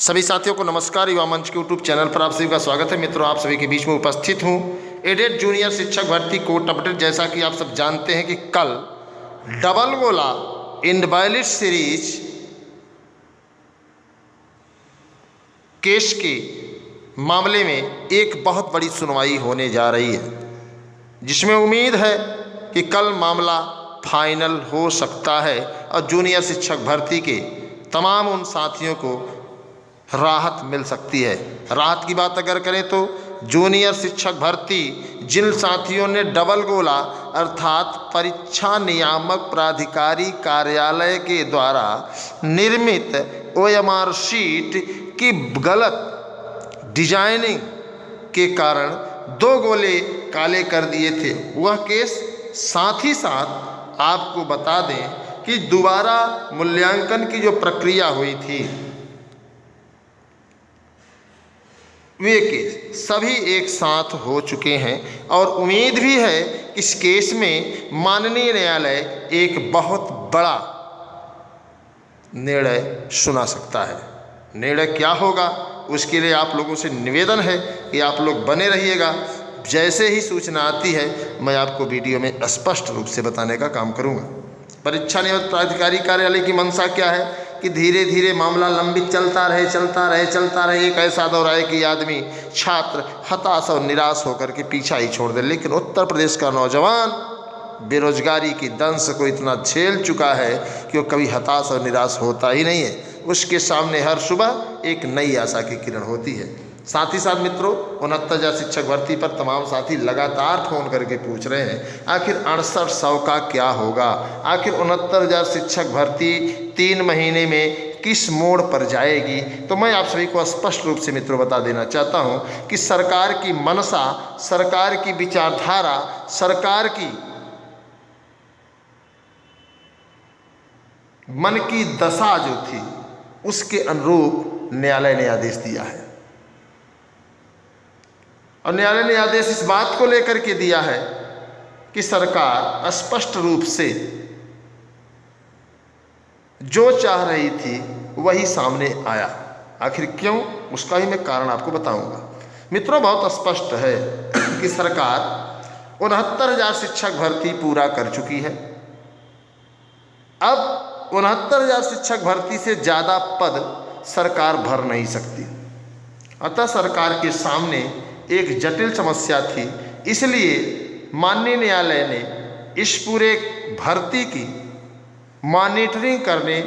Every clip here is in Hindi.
सभी साथियों को नमस्कार। युवा मंच के यूट्यूब चैनल पर आप सभी का स्वागत है। मित्रों, आप सभी के बीच में उपस्थित हूं एडेड जूनियर शिक्षक भर्ती कोर्ट अपडेट। जैसा कि आप सब जानते हैं कि कल डबल गोला इनवैलिड सीरीज केस के मामले में एक बहुत बड़ी सुनवाई होने जा रही है, जिसमें उम्मीद है कि कल मामला फाइनल हो सकता है और जूनियर शिक्षक भर्ती के तमाम उन साथियों को राहत मिल सकती है। राहत की बात अगर करें तो जूनियर शिक्षक भर्ती जिन साथियों ने डबल गोला अर्थात परीक्षा नियामक प्राधिकारी कार्यालय के द्वारा निर्मित OMR शीट की गलत डिजाइनिंग के कारण 2 गोले काले कर दिए थे, वह केस साथ ही साथ आपको बता दें कि दोबारा मूल्यांकन की जो प्रक्रिया हुई थी वे केस सभी एक साथ हो चुके हैं और उम्मीद भी है कि इस केस में माननीय न्यायालय एक बहुत बड़ा निर्णय सुना सकता है। निर्णय क्या होगा उसके लिए आप लोगों से निवेदन है कि आप लोग बने रहिएगा। जैसे ही सूचना आती है मैं आपको वीडियो में स्पष्ट रूप से बताने का काम करूंगा। परीक्षा नियामक प्राधिकारी कार्यालय की मंशा क्या है कि धीरे धीरे मामला लंबित चलता रहे। एक ऐसा दौर आए कि आदमी छात्र हताश और निराश होकर के पीछा ही छोड़ दे। लेकिन उत्तर प्रदेश का नौजवान बेरोजगारी की दंश को इतना झेल चुका है कि वो कभी हताश और निराश होता ही नहीं है। उसके सामने हर सुबह एक नई आशा की किरण होती है। साथ ही साथ मित्रों, 69,000 शिक्षक भर्ती पर तमाम साथी लगातार फोन करके पूछ रहे हैं आखिर 6800 का क्या होगा, आखिर 69,000 शिक्षक भर्ती 3 महीने में किस मोड़ पर जाएगी। तो मैं आप सभी को स्पष्ट रूप से मित्रों बता देना चाहता हूं कि सरकार की मनसा, सरकार की विचारधारा, सरकार की मन की दशा जो थी उसके अनुरूप न्यायालय ने आदेश दिया है। और न्यायालय ने आदेश इस बात को लेकर के दिया है कि सरकार स्पष्ट रूप से जो चाह रही थी वही सामने आया। आखिर क्यों, उसका ही मैं कारण आपको बताऊंगा। मित्रों, बहुत स्पष्ट है कि सरकार 69,000 शिक्षक भर्ती पूरा कर चुकी है। अब 69,000 शिक्षक भर्ती से ज़्यादा पद सरकार भर नहीं सकती। अतः सरकार के सामने एक जटिल समस्या थी। इसलिए माननीय न्यायालय ने इस पूरे भर्ती की मॉनिटरिंग करने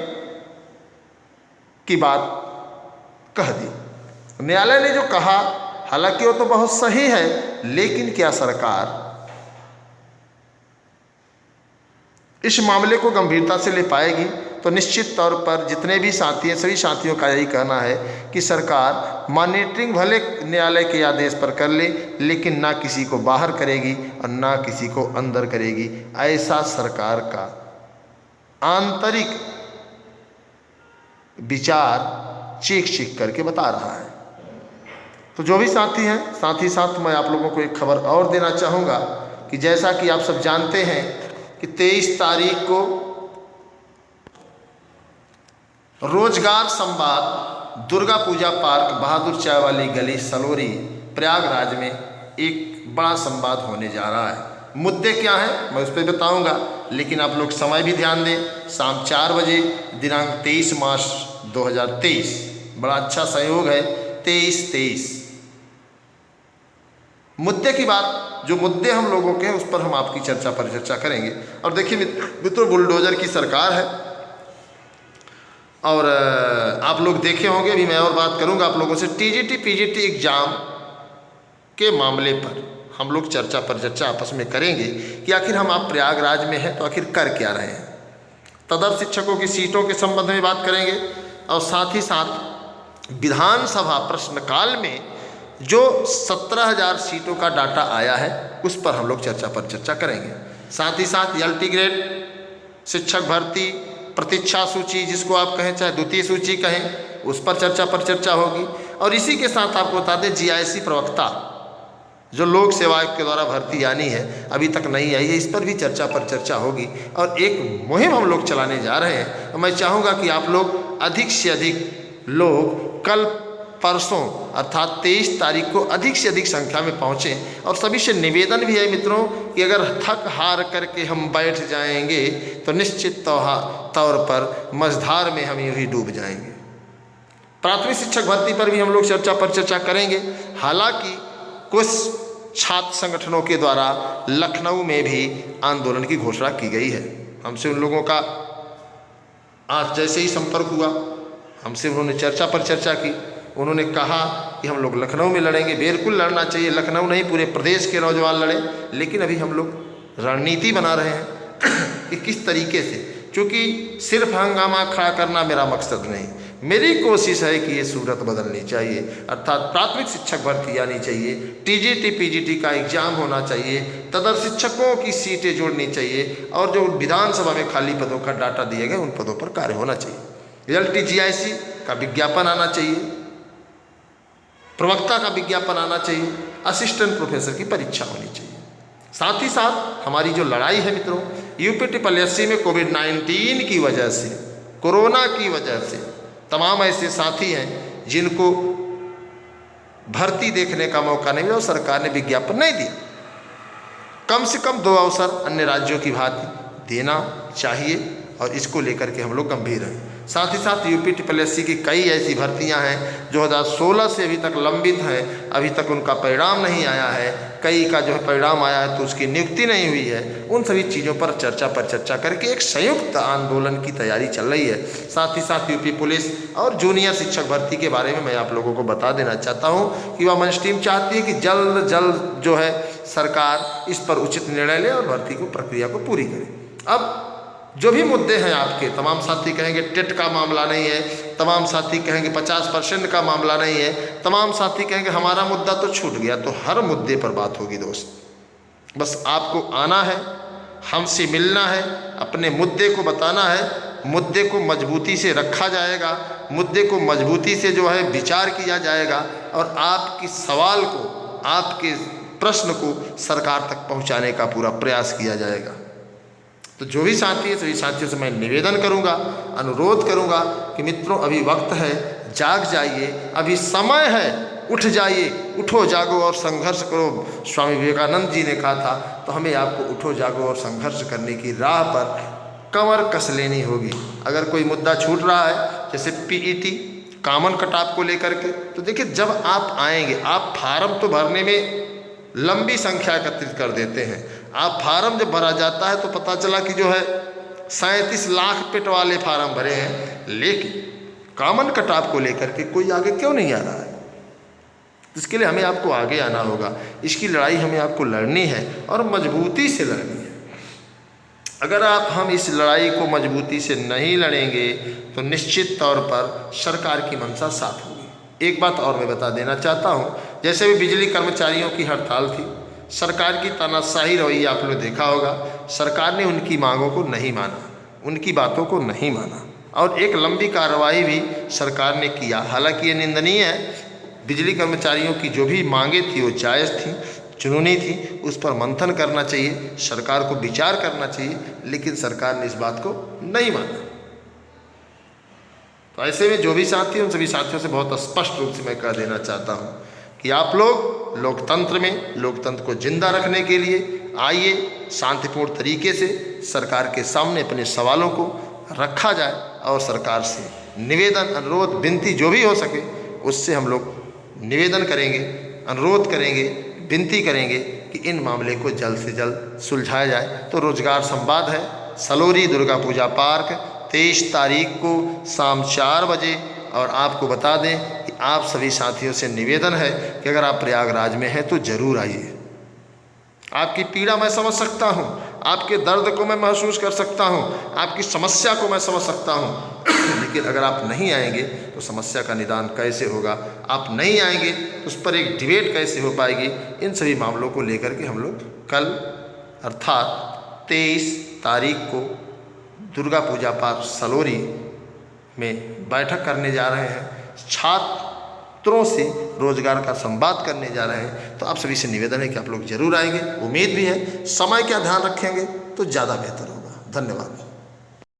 की बात कह दी। न्यायालय ने जो कहा, हालांकि वो तो बहुत सही है, लेकिन क्या सरकार इस मामले को गंभीरता से ले पाएगी? तो निश्चित तौर पर जितने भी साथी हैं, सभी साथियों का यही कहना है कि सरकार मॉनिटरिंग भले न्यायालय के आदेश पर कर ले, लेकिन ना किसी को बाहर करेगी और ना किसी को अंदर करेगी। ऐसा सरकार का आंतरिक विचार चीख करके बता रहा है। तो जो भी साथी हैं, साथ ही साथ मैं आप लोगों को एक खबर और देना चाहूँगा कि जैसा कि आप सब जानते हैं कि 23 तारीख को रोजगार संवाद दुर्गा पूजा पार्क बहादुर चाय वाली गली सलोरी प्रयागराज में एक बड़ा संवाद होने जा रहा है। मुद्दे क्या हैं मैं उस पर बताऊंगा, लेकिन आप लोग समय भी ध्यान दें। शाम 4 बजे दिनांक 23 मार्च 2023, बड़ा अच्छा सहयोग है। 23 मुद्दे की बात, जो मुद्दे हम लोगों के हैं उस पर हम आपकी चर्चा पर चर्चा करेंगे। और देखिए मित्रों, बुलडोजर की सरकार है और आप लोग देखे होंगे, अभी मैं और बात करूंगा आप लोगों से। TGT PGT एग्जाम के मामले पर हम लोग चर्चा पर चर्चा आपस में करेंगे कि आखिर हम आप प्रयागराज में हैं तो आखिर कर क्या रहे हैं। तदर्थ शिक्षकों की सीटों के संबंध में बात करेंगे और साथ ही साथ विधानसभा प्रश्नकाल में जो 17,000 सीटों का डाटा आया है उस पर हम लोग चर्चा पर चर्चा करेंगे। साथ ही साथ LT ग्रेड शिक्षक भर्ती प्रतीक्षा सूची, जिसको आप कहें चाहे द्वितीय सूची कहें, उस पर चर्चा होगी। और इसी के साथ आपको बता दें GIC प्रवक्ता जो लोक सेवा आयोग के द्वारा भर्ती आनी है, अभी तक नहीं आई है, इस पर भी चर्चा पर चर्चा होगी। और एक मुहिम हम लोग चलाने जा रहे हैं। तो मैं चाहूँगा कि आप लोग अधिक से अधिक लोग कल परसों अर्थात 23 तारीख को अधिक से अधिक संख्या में पहुँचें। और सभी से निवेदन भी है मित्रों कि अगर थक हार करके हम बैठ जाएंगे तो निश्चित तौर पर मझधार में हम यूँ ही डूब जाएंगे। प्राथमिक शिक्षक भर्ती पर भी हम लोग चर्चा करेंगे। हालांकि कुछ छात्र संगठनों के द्वारा लखनऊ में भी आंदोलन की घोषणा की गई है। हमसे उन लोगों का आज जैसे ही संपर्क हुआ, हमसे उन्होंने चर्चा की। उन्होंने कहा कि हम लोग लखनऊ में लड़ेंगे। बिल्कुल लड़ना चाहिए, लखनऊ नहीं पूरे प्रदेश के नौजवान लड़े। लेकिन अभी हम लोग रणनीति बना रहे हैं कि किस तरीके से, क्योंकि सिर्फ हंगामा खड़ा करना मेरा मकसद नहीं। मेरी कोशिश है कि ये सूरत बदलनी चाहिए, अर्थात प्राथमिक शिक्षक भर्ती आनी चाहिए, टीजीटी पीजीटी का एग्जाम होना चाहिए, तदर शिक्षकों की सीटें जोड़नी चाहिए और जो विधानसभा में खाली पदों का डाटा दिए गए उन पदों पर कार्य होना चाहिए। LTGIC का विज्ञापन आना चाहिए, प्रवक्ता का विज्ञापन आना चाहिए, असिस्टेंट प्रोफेसर की परीक्षा होनी चाहिए। साथ ही साथ हमारी जो लड़ाई है मित्रों, UPTSSC में कोविड-19 की वजह से, कोरोना की वजह से तमाम ऐसे साथी हैं जिनको भर्ती देखने का मौका नहीं मिला और सरकार ने विज्ञापन नहीं दिया। कम से कम 2 अवसर अन्य राज्यों की भांति देना चाहिए और इसको लेकर के हम लोग गंभीर हैं। साथ ही साथ UPTSSC की कई ऐसी भर्तियां हैं जो 2016 से अभी तक लंबित हैं, अभी तक उनका परिणाम नहीं आया है। कई का जो है परिणाम आया है तो उसकी नियुक्ति नहीं हुई है। उन सभी चीज़ों पर चर्चा करके एक संयुक्त आंदोलन की तैयारी चल रही है। साथ ही साथ यूपी पुलिस और जूनियर शिक्षक भर्ती के बारे में मैं आप लोगों को बता देना चाहता हूँ कि वह मंच टीम चाहती है कि जल्द जो है सरकार इस पर उचित निर्णय ले और भर्ती को प्रक्रिया को पूरी करे। अब जो भी मुद्दे हैं आपके, तमाम साथी कहेंगे टेट का मामला नहीं है, तमाम साथी कहेंगे 50% का मामला नहीं है, तमाम साथी कहेंगे हमारा मुद्दा तो छूट गया। तो हर मुद्दे पर बात होगी दोस्त। बस आपको आना है, हमसे मिलना है, अपने मुद्दे को बताना है, मुद्दे को मजबूती से रखा जाएगा, मुद्दे को मजबूती से जो है विचार किया जाएगा और आपकी सवाल को, आपके प्रश्न को सरकार तक पहुँचाने का पूरा प्रयास किया जाएगा। तो जो भी साथी है सभी साथियों से मैं निवेदन करूंगा, अनुरोध करूंगा कि मित्रों अभी वक्त है, जाग जाइए, अभी समय है, उठ जाइए, उठो जागो और संघर्ष करो। स्वामी विवेकानंद जी ने कहा था, तो हमें आपको उठो जागो और संघर्ष करने की राह पर कमर कस लेनी होगी। अगर कोई मुद्दा छूट रहा है जैसे PET कॉमन कट ऑफ को लेकर के, तो देखिए जब आप आएंगे, आप फार्म तो भरने में लंबी संख्या एकत्रित कर देते हैं। आप फार्म जब भरा जाता है तो पता चला कि जो है 37 लाख पेट वाले फार्म भरे हैं, लेकिन कॉमन कट ऑफ को लेकर के कोई आगे क्यों नहीं आ रहा है? इसके लिए हमें आपको आगे आना होगा। इसकी लड़ाई हमें आपको लड़नी है और मजबूती से लड़नी है। अगर हम इस लड़ाई को मजबूती से नहीं लड़ेंगे तो निश्चित तौर पर सरकार की मंशा साफ होगी। एक बात और मैं बता देना चाहता हूँ, जैसे भी बिजली कर्मचारियों की हड़ताल थी, सरकार की तानाशाही रवैया आप लोग देखा होगा। सरकार ने उनकी मांगों को नहीं माना, उनकी बातों को नहीं माना और एक लंबी कार्रवाई भी सरकार ने किया। हालांकि ये निंदनीय है। बिजली कर्मचारियों की जो भी मांगे थी वो जायज़ थी, जुनूनी थी, उस पर मंथन करना चाहिए, सरकार को विचार करना चाहिए, लेकिन सरकार ने इस बात को नहीं माना। तो ऐसे में जो भी साथी उन सभी साथियों से बहुत स्पष्ट रूप से मैं कह देना चाहता हूँ कि आप लोग लोकतंत्र में, लोकतंत्र को जिंदा रखने के लिए आइए, शांतिपूर्ण तरीके से सरकार के सामने अपने सवालों को रखा जाए और सरकार से निवेदन, अनुरोध, विनती जो भी हो सके उससे हम लोग निवेदन करेंगे, अनुरोध करेंगे, विनती करेंगे कि इन मामले को जल्द से जल्द सुलझाया जाए। तो रोजगार संवाद है सलोरी दुर्गा पूजा पार्क 23 तारीख को शाम 4 बजे। और आपको बता दें कि आप सभी साथियों से निवेदन है कि अगर आप प्रयागराज में हैं तो ज़रूर आइए। आपकी पीड़ा मैं समझ सकता हूँ, आपके दर्द को मैं महसूस कर सकता हूँ, आपकी समस्या को मैं समझ सकता हूँ, लेकिन अगर आप नहीं आएंगे तो समस्या का निदान कैसे होगा? आप नहीं आएंगे तो उस पर एक डिबेट कैसे हो पाएगी? इन सभी मामलों को लेकर के हम लोग कल अर्थात 23 तारीख को दुर्गा पूजा पार्क सलोरी में बैठक करने जा रहे हैं। छात्रों से रोजगार का संवाद करने जा रहे हैं। तो आप सभी से निवेदन है कि आप लोग जरूर आएंगे। उम्मीद भी है, समय का ध्यान रखेंगे तो ज़्यादा बेहतर होगा। धन्यवाद।